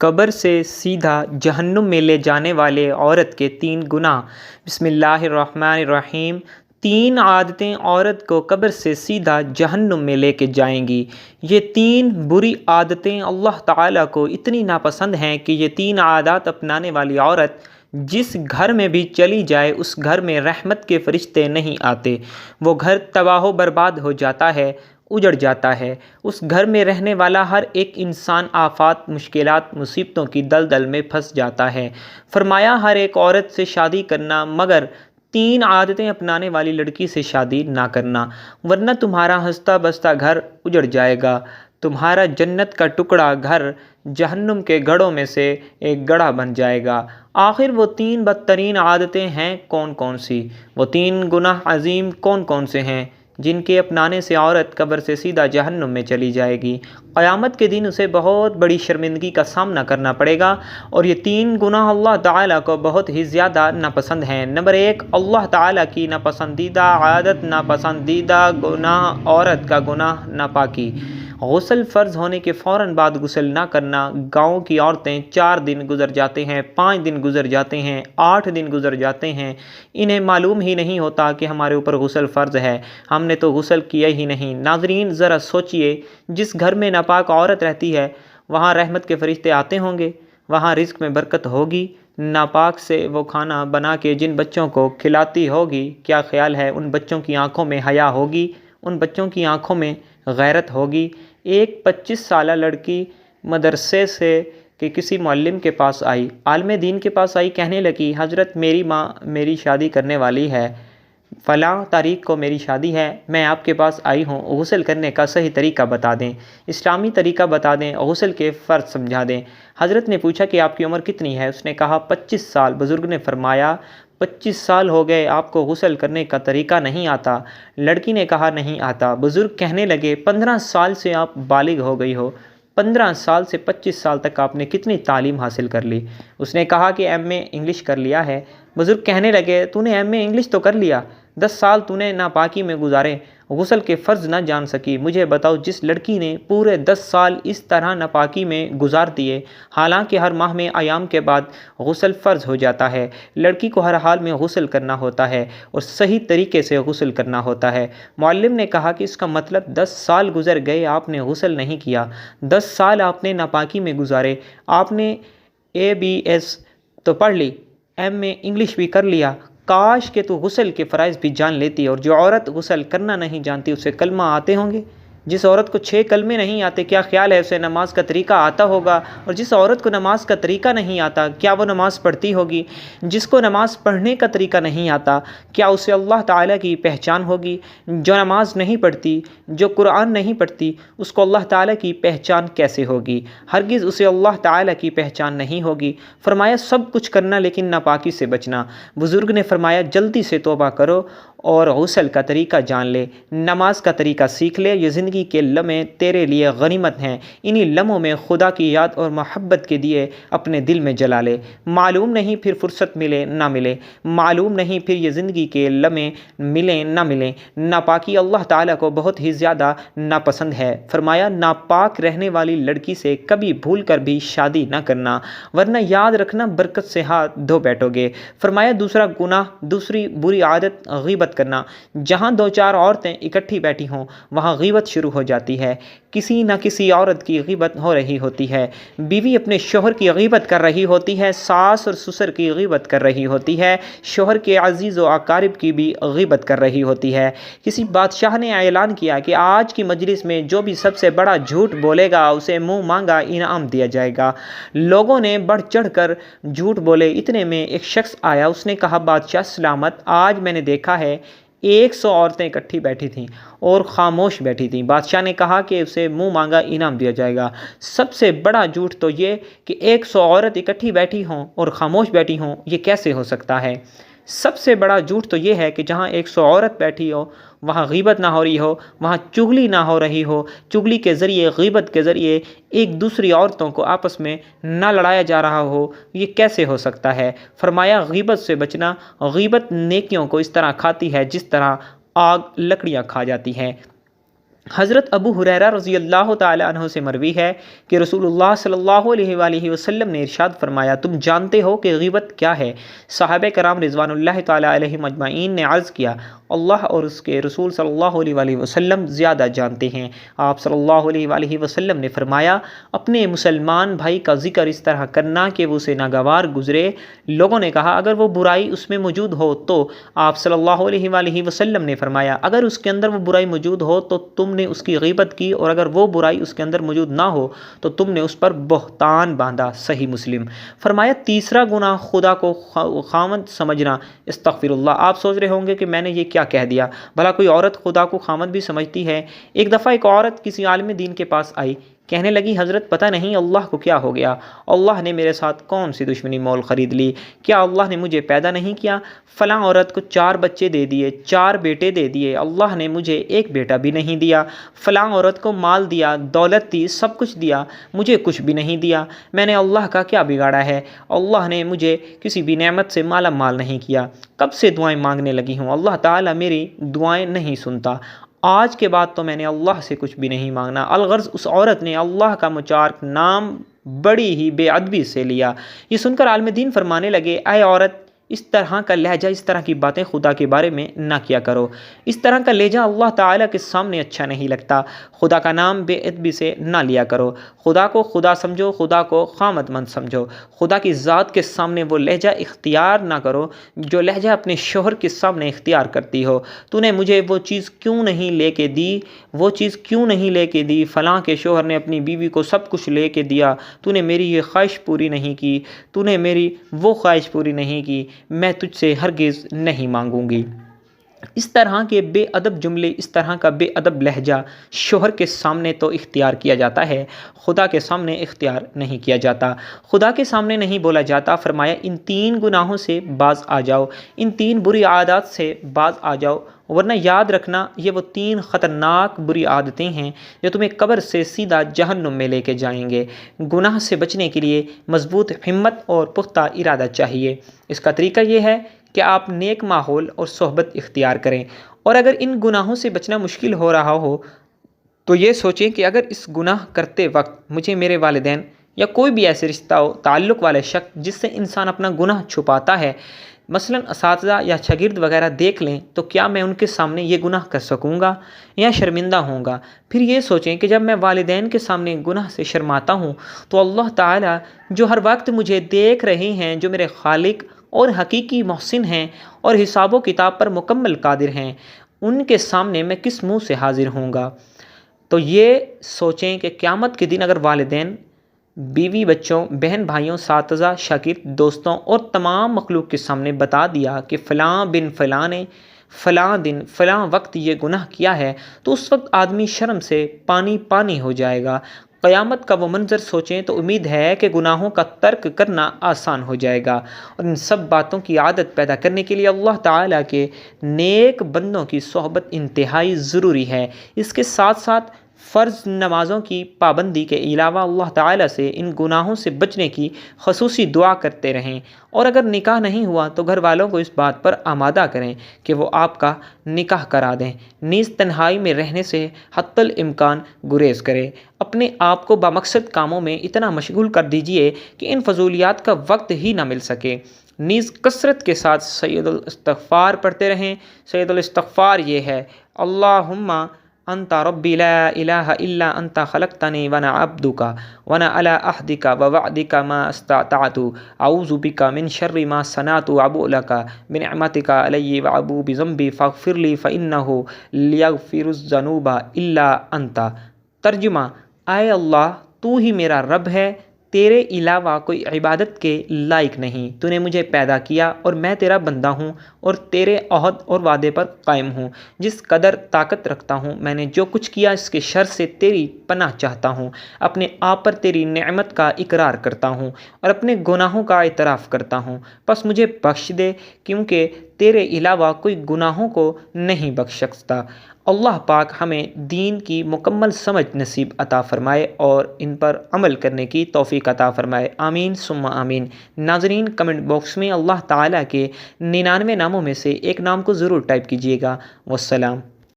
قبر سے سیدھا جہنم میں لے جانے والے عورت کے 3 گناہ۔ بسم اللہ الرحمن الرحیم۔ 3 عادتیں عورت کو قبر سے سیدھا جہنم میں لے کے جائیں گی۔ یہ 3 بری عادتیں اللہ تعالیٰ کو اتنی ناپسند ہیں کہ یہ 3 عادات اپنانے والی عورت جس گھر میں بھی چلی جائے اس گھر میں رحمت کے فرشتے نہیں آتے، وہ گھر تباہ و برباد ہو جاتا ہے، اجڑ جاتا ہے۔ اس گھر میں رہنے والا ہر ایک انسان آفات، مشکلات، مصیبتوں کی دلدل میں پھنس جاتا ہے۔ فرمایا ہر ایک عورت سے شادی کرنا مگر 3 عادتیں اپنانے والی لڑکی سے شادی نہ کرنا، ورنہ تمہارا ہنستا بستا گھر اجڑ جائے گا، تمہارا جنت کا ٹکڑا گھر جہنم کے گڑھوں میں سے ایک گڑھا بن جائے گا۔ آخر وہ 3 بدترین عادتیں ہیں کون کون سی؟ وہ 3 گناہ عظیم کون کون سے ہیں جن کے اپنانے سے عورت قبر سے سیدھا جہنم میں چلی جائے گی؟ قیامت کے دن اسے بہت بڑی شرمندگی کا سامنا کرنا پڑے گا، اور یہ 3 گناہ اللہ تعالیٰ کو بہت ہی زیادہ ناپسند ہیں۔ نمبر 1، اللہ تعالیٰ کی ناپسندیدہ عادت، ناپسندیدہ گناہ، عورت کا گناہ ناپاکی۔ غسل فرض ہونے کے فوراً بعد غسل نہ کرنا۔ گاؤں کی عورتیں 4 دن گزر جاتے ہیں، 5 دن گزر جاتے ہیں، 8 دن گزر جاتے ہیں، انہیں معلوم ہی نہیں ہوتا کہ ہمارے اوپر غسل فرض ہے، ہم نے تو غسل کیا ہی نہیں۔ ناظرین ذرا سوچئے، جس گھر میں ناپاک عورت رہتی ہے وہاں رحمت کے فرشتے آتے ہوں گے، وہاں رزق میں برکت ہوگی؟ ناپاک سے وہ کھانا بنا کے جن بچوں کو کھلاتی ہوگی، کیا خیال ہے ان بچوں کی آنکھوں میں حیا ہوگی؟ ان بچوں کی آنکھوں میں غیرت ہوگی؟ ایک 25 سالہ لڑکی مدرسے سے کہ کسی معلم کے پاس آئی، عالم دین کے پاس آئی، کہنے لگی حضرت میری ماں میری شادی کرنے والی ہے، فلاں تاریخ کو میری شادی ہے، میں آپ کے پاس آئی ہوں، غسل کرنے کا صحیح طریقہ بتا دیں، اسلامی طریقہ بتا دیں، غسل کے فرض سمجھا دیں۔ حضرت نے پوچھا کہ آپ کی عمر کتنی ہے؟ اس نے کہا 25 سال۔ بزرگ نے فرمایا 25 سال ہو گئے آپ کو غسل کرنے کا طریقہ نہیں آتا؟ لڑکی نے کہا نہیں آتا۔ بزرگ کہنے لگے 15 سال سے آپ بالغ ہو گئی ہو، 15 سال سے 25 سال تک آپ نے کتنی تعلیم حاصل کر لی؟ اس نے کہا کہ ایم اے انگلش کر لیا ہے۔ بزرگ کہنے لگے تو نے ایم اے انگلش تو کر لیا، 10 سال تو نے ناپاکی میں گزارے، غسل کے فرض نہ جان سکی۔ مجھے بتاؤ جس لڑکی نے پورے 10 سال اس طرح ناپاکی میں گزار دیے، حالانکہ ہر ماہ میں ایام کے بعد غسل فرض ہو جاتا ہے، لڑکی کو ہر حال میں غسل کرنا ہوتا ہے اور صحیح طریقے سے غسل کرنا ہوتا ہے۔ معلم نے کہا کہ اس کا مطلب 10 سال گزر گئے آپ نے غسل نہیں کیا، 10 سال آپ نے ناپاکی میں گزارے، آپ نے ABS تو پڑھ لی، ایم اے انگلش بھی کر لیا، کاش کہ تو غسل کے فرائض بھی جان لیتی۔ اور جو عورت غسل کرنا نہیں جانتی اسے کلمہ آتے ہوں گے؟ جس عورت کو 6 کلمے نہیں آتے کیا خیال ہے اسے نماز کا طریقہ آتا ہوگا؟ اور جس عورت کو نماز کا طریقہ نہیں آتا کیا وہ نماز پڑھتی ہوگی؟ جس کو نماز پڑھنے کا طریقہ نہیں آتا کیا اسے اللہ تعالیٰ کی پہچان ہوگی؟ جو نماز نہیں پڑھتی، جو قرآن نہیں پڑھتی، اس کو اللہ تعالیٰ کی پہچان کیسے ہوگی؟ ہرگز اسے اللہ تعالیٰ کی پہچان نہیں ہوگی۔ فرمایا سب کچھ کرنا لیکن ناپاکی سے بچنا۔ بزرگ نے فرمایا جلدی سے توبہ کرو اور غسل کا طریقہ جان لے، نماز کا طریقہ سیکھ لے، یہ زندگی کے لمحے تیرے لیے غنیمت ہیں، انہی لمحوں میں خدا کی یاد اور محبت کے دیے اپنے دل میں جلا لے۔ معلوم نہیں پھر فرصت ملے نہ ملے، معلوم نہیں پھر یہ زندگی کے لمحے ملیں نہ ملیں۔ ناپاکی اللہ تعالیٰ کو بہت ہی زیادہ ناپسند ہے۔ فرمایا ناپاک رہنے والی لڑکی سے کبھی بھول کر بھی شادی نہ کرنا، ورنہ یاد رکھنا برکت سے ہاتھ دھو بیٹھو گے۔ فرمایا دوسرا گناہ، دوسری بری عادت غیبت کرنا۔ جہاں 2-4 عورتیں اکٹھی بیٹھی ہوں وہاں غیبت شروع ہو جاتی ہے، کسی نہ کسی عورت کی غیبت ہو رہی ہوتی ہے، بیوی اپنے شوہر کی غیبت کر رہی ہوتی ہے، ساس اور سسر کی غیبت کر رہی ہوتی ہے، شوہر کے عزیز و اقارب کی بھی غیبت کر رہی ہوتی ہے۔ کسی بادشاہ نے اعلان کیا کہ آج کی مجلس میں جو بھی سب سے بڑا جھوٹ بولے گا اسے منہ مانگا انعام دیا جائے گا۔ لوگوں نے بڑھ چڑھ کر جھوٹ بولے، اتنے میں ایک شخص آیا، اس نے کہا بادشاہ سلامت، آج میں نے دیکھا ہے 100 عورتیں اکٹھی بیٹھی تھیں اور خاموش بیٹھی تھیں۔ بادشاہ نے کہا کہ اسے منہ مانگا انعام دیا جائے گا۔ سب سے بڑا جھوٹ تو یہ کہ 100 عورت اکٹھی بیٹھی ہوں اور خاموش بیٹھی ہوں، یہ کیسے ہو سکتا ہے؟ سب سے بڑا جھوٹ تو یہ ہے کہ جہاں 100 عورت بیٹھی ہو وہاں غیبت نہ ہو رہی ہو، وہاں چغلی نہ ہو رہی ہو، چغلی کے ذریعے، غیبت کے ذریعے ایک دوسری عورتوں کو آپس میں نہ لڑایا جا رہا ہو، یہ کیسے ہو سکتا ہے؟ فرمایا غیبت سے بچنا۔ غیبت نیکیوں کو اس طرح کھاتی ہے جس طرح آگ لکڑیاں کھا جاتی ہے۔ حضرت ابو ہریرہ رضی اللہ تعالی عنہ سے مروی ہے کہ رسول اللہ صلی اللہ علیہ وآلہ وسلم نے ارشاد فرمایا، تم جانتے ہو کہ غیبت کیا ہے؟ صحابہ کرام رضوان اللہ تعالی علیہم اجمعین نے عرض کیا، اللہ اور اس کے رسول صلی اللہ علیہ وآلہ وسلم زیادہ جانتے ہیں۔ آپ صلی اللہ علیہ وآلہ وسلم نے فرمایا، اپنے مسلمان بھائی کا ذکر اس طرح کرنا کہ وہ اسے ناگوار گزرے۔ لوگوں نے کہا، اگر وہ برائی اس میں موجود ہو تو؟ آپ صلی اللہ علیہ وآلہ وسلم نے فرمایا، اگر اس کے اندر وہ برائی موجود ہو تو تم نے اس کی غیبت کی، اور اگر وہ برائی اس کے اندر موجود نہ ہو تو تم نے اس پر بہتان باندھا۔ صحیح مسلم۔ فرمایا، تیسرا گناہ خدا کو خامند سمجھنا۔ استغفر اللہ۔ آپ سوچ رہے ہوں گے کہ میں نے یہ کیا کہہ دیا، بھلا کوئی عورت خدا کو خامند بھی سمجھتی ہے؟ ایک دفعہ ایک عورت کسی عالم دین کے پاس آئی، کہنے لگی، حضرت پتہ نہیں اللہ کو کیا ہو گیا، اللہ نے میرے ساتھ کون سی دشمنی مول خرید لی؟ کیا اللہ نے مجھے پیدا نہیں کیا؟ فلاں عورت کو 4 بچے دے دیے، 4 بیٹے دے دیے، اللہ نے مجھے ایک بیٹا بھی نہیں دیا۔ فلاں عورت کو مال دیا، دولت دی، سب کچھ دیا، مجھے کچھ بھی نہیں دیا۔ میں نے اللہ کا کیا بگاڑا ہے؟ اللہ نے مجھے کسی بھی نعمت سے مالا مال نہیں کیا۔ کب سے دعائیں مانگنے لگی ہوں، اللہ تعالیٰ میری دعائیں نہیں سنتا۔ آج کے بعد تو میں نے اللہ سے کچھ بھی نہیں مانگنا۔ الغرض اس عورت نے اللہ کا مچارک نام بڑی ہی بے ادبی سے لیا۔ یہ سن کر عالم دین فرمانے لگے، اے عورت، اس طرح کا لہجہ، اس طرح کی باتیں خدا کے بارے میں نہ کیا کرو۔ اس طرح کا لہجہ اللہ تعالیٰ کے سامنے اچھا نہیں لگتا۔ خدا کا نام بے ادبی سے نہ لیا کرو۔ خدا کو خدا سمجھو، خدا کو خامد مند سمجھو۔ خدا کی ذات کے سامنے وہ لہجہ اختیار نہ کرو جو لہجہ اپنے شوہر کے سامنے اختیار کرتی ہو۔ تو نے مجھے وہ چیز کیوں نہیں لے کے دی، وہ چیز کیوں نہیں لے کے دی؟ فلاں کے شوہر نے اپنی بیوی کو سب کچھ لے کے دیا، تو نے میری یہ خواہش پوری نہیں کی، تو نے میری وہ خواہش پوری نہیں کی، میں تجھ سے ہرگز نہیں مانگوں گی۔ اس طرح کے بے ادب جملے، اس طرح کا بے ادب لہجہ شوہر کے سامنے تو اختیار کیا جاتا ہے، خدا کے سامنے اختیار نہیں کیا جاتا، خدا کے سامنے نہیں بولا جاتا۔ فرمایا، ان 3 گناہوں سے باز آ جاؤ، ان 3 بری عادات سے باز آ جاؤ، ورنہ یاد رکھنا یہ وہ 3 خطرناک بری عادتیں ہیں جو تمہیں قبر سے سیدھا جہنم میں لے کے جائیں گے۔ گناہ سے بچنے کے لیے مضبوط ہمت اور پختہ ارادہ چاہیے۔ اس کا طریقہ یہ ہے کہ آپ نیک ماحول اور صحبت اختیار کریں، اور اگر ان گناہوں سے بچنا مشکل ہو رہا ہو تو یہ سوچیں کہ اگر اس گناہ کرتے وقت مجھے میرے والدین یا کوئی بھی ایسے رشتہ و تعلق والے شخص جس سے انسان اپنا گناہ چھپاتا ہے، مثلاً اساتذہ یا شاگرد وغیرہ دیکھ لیں، تو کیا میں ان کے سامنے یہ گناہ کر سکوں گا یا شرمندہ ہوں گا؟ پھر یہ سوچیں کہ جب میں والدین کے سامنے گناہ سے شرماتا ہوں تو اللہ تعالیٰ جو ہر وقت مجھے دیکھ رہے ہیں، جو میرے خالق اور حقیقی محسن ہیں اور حساب و کتاب پر مکمل قادر ہیں، ان کے سامنے میں کس منہ سے حاضر ہوں گا؟ تو یہ سوچیں کہ قیامت کے دن اگر والدین، بیوی، بچوں، بہن بھائیوں، اساتذہ، شاگرد، دوستوں اور تمام مخلوق کے سامنے بتا دیا کہ فلاں بن فلاں نے فلاں دن فلاں وقت یہ گناہ کیا ہے، تو اس وقت آدمی شرم سے پانی پانی ہو جائے گا۔ قیامت کا وہ منظر سوچیں تو امید ہے کہ گناہوں کا ترک کرنا آسان ہو جائے گا۔ اور ان سب باتوں کی عادت پیدا کرنے کے لیے اللہ تعالیٰ کے نیک بندوں کی صحبت انتہائی ضروری ہے۔ اس کے ساتھ ساتھ فرض نمازوں کی پابندی کے علاوہ اللہ تعالیٰ سے ان گناہوں سے بچنے کی خصوصی دعا کرتے رہیں، اور اگر نکاح نہیں ہوا تو گھر والوں کو اس بات پر آمادہ کریں کہ وہ آپ کا نکاح کرا دیں۔ نیز تنہائی میں رہنے سے حتی الامکان گریز کریں۔ اپنے آپ کو بامقصد کاموں میں اتنا مشغول کر دیجئے کہ ان فضولیات کا وقت ہی نہ مل سکے۔ نیز کثرت کے ساتھ سید الاستغفار پڑھتے رہیں۔ سید الاستغفار یہ ہے، اللہم انت ربی لا الہ الا انت خلقتنی وانا عبدک وانا علی عہدک ووعدک ما استطعت اعوذ بک من شر ما صنعت ابوء لک بنعمتک علی وابوء بذنبی فاغفر لی فانہ لیغفر الذنوب الا انت۔ ترجمہ: اے اللہ، تو ہی میرا رب ہے، تیرے علاوہ کوئی عبادت کے لائق نہیں۔ تو نے مجھے پیدا کیا اور میں تیرا بندہ ہوں اور تیرے عہد اور وعدے پر قائم ہوں۔ جس قدر طاقت رکھتا ہوں میں نے جو کچھ کیا اس کے شر سے تیری پناہ چاہتا ہوں۔ اپنے آپ پر تیری نعمت کا اقرار کرتا ہوں اور اپنے گناہوں کا اعتراف کرتا ہوں، پس مجھے بخش دے، کیونکہ تیرے علاوہ کوئی گناہوں کو نہیں بخش سکتا۔ اللہ پاک ہمیں دین کی مکمل سمجھ نصیب عطا فرمائے اور ان پر عمل کرنے کی توفیق عطا فرمائے، آمین ثم آمین۔ ناظرین، کمنٹ باکس میں اللہ تعالیٰ کے 99 ناموں میں سے ایک نام کو ضرور ٹائپ کیجیے گا۔ والسلام۔